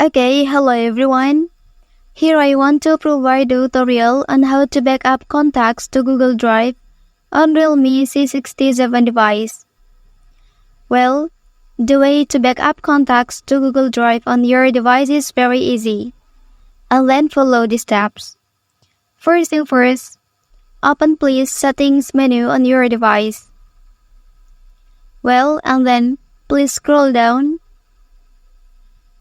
Okay, hello everyone. Here I want to provide a tutorial on how to back up contacts to Google Drive on Realme C67 device. Well, the way to back up contacts to Google Drive on your device is very easy. And then follow the steps. First thing first, open please Settings menu on your device. Well, and then please scroll down.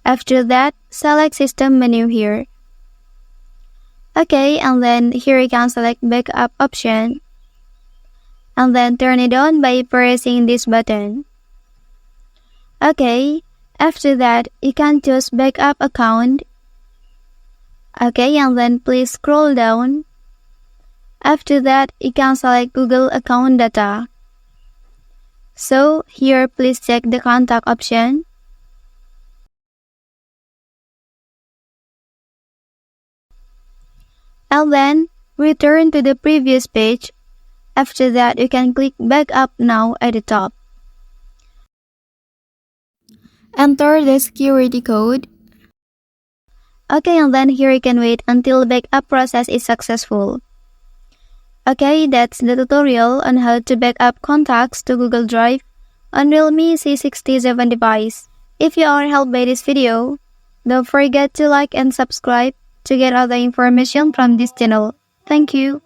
After that, select System menu here. Okay, and then here you can select Backup option. And then turn it on by pressing this button. Okay, after that, you can choose Backup account. Okay, and then please scroll down. After that, you can select Google account data. So, here please check the contact option. And then, return to the previous page. After that, you can click Backup Now at the top. Enter the security code. Okay, and then here you can wait until backup process is successful. Okay, that's the tutorial on how to back up contacts to Google Drive on Realme C67 device. If you are helped by this video, don't forget to like and subscribe to get other information from this channel. Thank you.